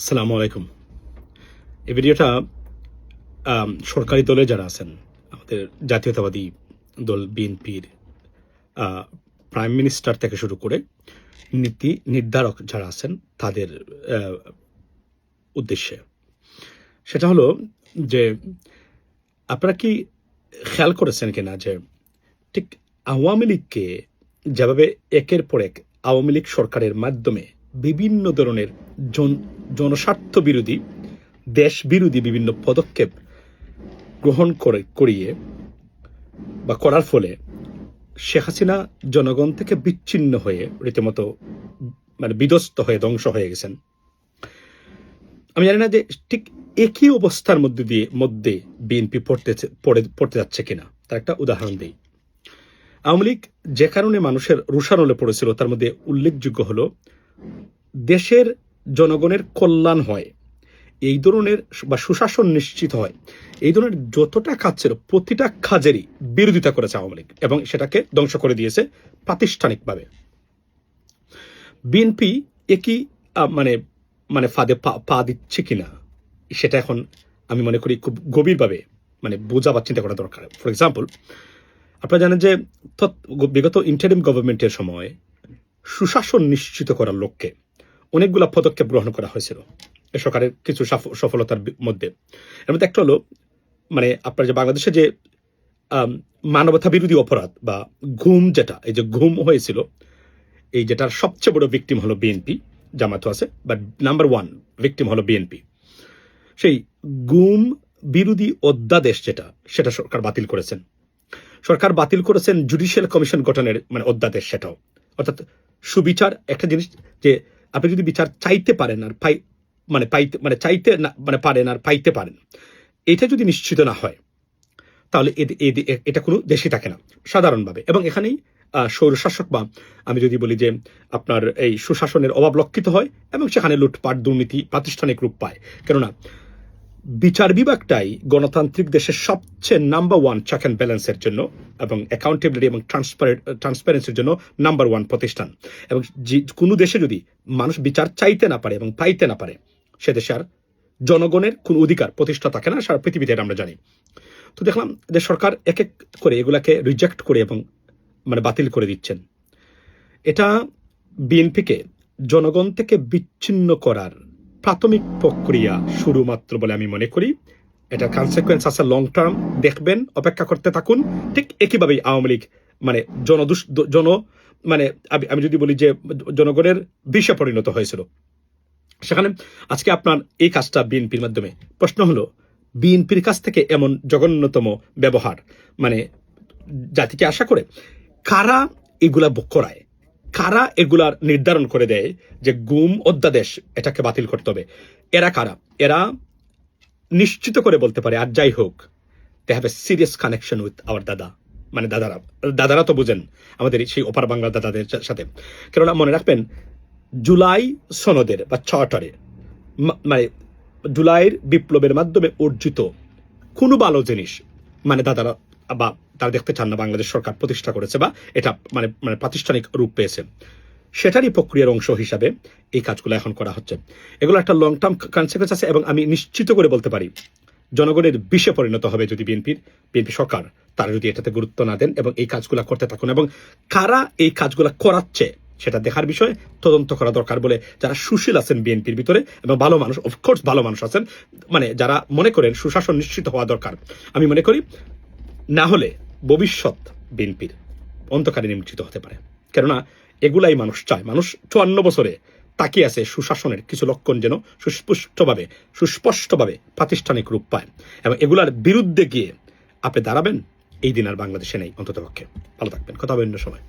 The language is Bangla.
আসসালামু আলাইকুম। এই ভিডিওটা সরকারি দলে যারা আছেন, আমাদের জাতীয়তাবাদী দল বিএনপির প্রাইম মিনিস্টার থেকে শুরু করে নীতি নির্ধারক যারা আছেন তাদের উদ্দেশ্যে। সেটা হলো যে আপনারা কি খেয়াল করেছেন কিনা যে ঠিক আওয়ামী লীগকে যেভাবে একের পর এক আওয়ামী লীগ সরকারের মাধ্যমে বিভিন্ন ধরনের জনস্বার্থ বিরোধী দেশ বিরোধী বিভিন্ন পদক্ষেপ গ্রহণ করিয়ে বা করার ফলে শেখ হাসিনা জনগণ থেকে বিচ্ছিন্ন হয়ে রীতিমতো বিধ্বস্ত হয়ে ধ্বংস হয়ে গেছেন। আমি জানি না যে ঠিক একই অবস্থার মধ্যে বিএনপি পড়তে যাচ্ছে কিনা। তার একটা উদাহরণ দিই। আওয়ামী লীগ যে কারণে মানুষের রোষানলে পড়েছিল তার মধ্যে উল্লেখযোগ্য হলো দেশের জনগণের কল্যাণ হয়, এই ধরনের বা সুশাসন নিশ্চিত হয়, এই ধরনের যতটা কাজ ছিল প্রতিটা কাজেরই বিরোধিতা করেছে আওয়ামী লীগ এবং সেটাকে ধ্বংস করে দিয়েছে প্রাতিষ্ঠানিকভাবে। বিএনপি একই ফাঁদে পা দিচ্ছে কিনা সেটা এখন আমি মনে করি খুব গভীরভাবে বোঝা বা চিন্তা করা দরকার। ফর এক্সাম্পল, আপনারা জানেন যে বিগত ইন্টারিম গভর্নমেন্টের সময় সুশাসন নিশ্চিত করার লক্ষ্যে অনেকগুলো পদক্ষেপ গ্রহণ করা হয়েছিল সরকারের কিছু সফলতার মধ্যে। এর মধ্যে একটা হলো আপনার যে বাংলাদেশে যে মানবতা বিরোধী অপরাধ বা ঘুম, যেটা এই যে ঘুম হয়েছিল, এই যেটার সবচেয়ে বড় ভিকটিম হলো বিএনপি, জামাতও আছে, বাট নাম্বার 1 ভিকটিম হলো বিএনপি। সেই গুম বিরোধী অধ্যাদেশ সেটা সরকার বাতিল করেছেন। সরকার বাতিল করেছেন জুডিশিয়াল কমিশন গঠনের অধ্যাদেশ, সেটাও। অর্থাৎ সুবিচার একটা জিনিস, যে আপনি যদি বিচার চাইতে পারেন আর চাইতে না পারেন আর পাইতে পারেন, এটা যদি নিশ্চিত না হয় তাহলে এটা কোনো দেশই থাকে না সাধারণভাবে। এবং এখানেই স্বৈরশাসক বা আমি যদি বলি যে আপনার এই সুশাসনের অভাব লক্ষিত হয় এবং সেখানে লুটপাট দুর্নীতি প্রাতিষ্ঠানিক রূপ পায়। কেননা বিচার বিভাগটাই গণতান্ত্রিক দেশের সবচেয়ে নাম্বার 1 চেক অ্যান্ড ব্যালেন্সের জন্য এবং অ্যাকাউন্টেবিলিটি এবং ট্রান্সপারেন্সির জন্য নাম্বার 1 প্রতিষ্ঠান। এবং কোনো দেশে যদি মানুষ বিচার চাইতে না পারে এবং পাইতে না পারে, সে দেশে আর জনগণের কোন অধিকার প্রতিষ্ঠা থাকে না, সারা পৃথিবীতে আমরা জানি। তো দেখলাম যে সরকার এক এক করে এগুলাকে রিজেক্ট করে এবং বাতিল করে দিচ্ছেন। এটা বিএনপিকে জনগণ থেকে বিচ্ছিন্ন করার প্রাথমিক প্রক্রিয়া শুরুমাত্র বলে আমি মনে করি। এটা কনসিকুয়েন্স আছে লং টার্ম, দেখবেন, অপেক্ষা করতে থাকুন। ঠিক একইভাবেই আওয়ামী লীগ আমি যদি বলি যে জনগণের বিষে পরিণত হয়েছিল। সেখানে আজকে আপনার এই কাজটা বিএনপির মাধ্যমে, প্রশ্ন হলো বিএনপির কাছ থেকে এমন জঘন্যতম ব্যবহার জাতিকে আশা করে কারা এগুলা করায়, কারা এগুলার নির্ধারণ করে দেয় যে গুম অধ্যাদেশ এটাকে বাতিল করতে হবে? এরা কারা? এরা নিশ্চিত করে বলতে পারে, আর যাই হোক, they have a serious connection with our দাদারা তো বুঝেন আমাদের সেই ওপার বাংলার দাদাদের সাথে। কেননা মনে রাখবেন, জুলাই সনদের বা চার্টারে জুলাইয়ের বিপ্লবের মাধ্যমে অর্জিত কোনো ভালো জিনিস দাদারা বা তারা দেখতে চান না বাংলাদেশ সরকার প্রতিষ্ঠা করেছে বা এটা প্রাতিষ্ঠানিক রূপ পেয়েছে, সেটারই প্রক্রিয়ার অংশ হিসাবে এই কাজগুলো এখন করা হচ্ছে। এগুলো একটা লং টার্ম কনসিকুয়েন্স আছে এবং আমি নিশ্চিত করে বলতে পারি জনগণের বিষে পরিণত হবে যদি বিএনপি সরকার তারা যদি এটাতে গুরুত্ব না দেন এবং এই কাজগুলো করতে থাকুন। এবং কারা এই কাজগুলো করাচ্ছে সেটা দেখার বিষয়ে তদন্ত করা দরকার বলে যারা সুশীল আছেন বিএনপির ভিতরে এবং ভালো মানুষ, অফকোর্স ভালো মানুষ আছেন, যারা মনে করেন সুশাসন নিশ্চিত হওয়া দরকার, আমি মনে করি না হলে ভবিষ্যৎ বিএনপির অন্ধকারে নিমজ্জিত হতে পারে। কেননা এগুলাই মানুষ চায়। মানুষ 54 বছরে তাকিয়ে আছে সুশাসনের কিছু লক্ষণ যেন সুস্পষ্টভাবে প্রাতিষ্ঠানিক রূপ পায় এবং এগুলার বিরুদ্ধে গিয়ে আপনি দাঁড়াবেন। এই দিন আর বাংলাদেশে নেই, অন্ততপক্ষে। ভালো থাকবেন, কথা হবে অন্য সময়।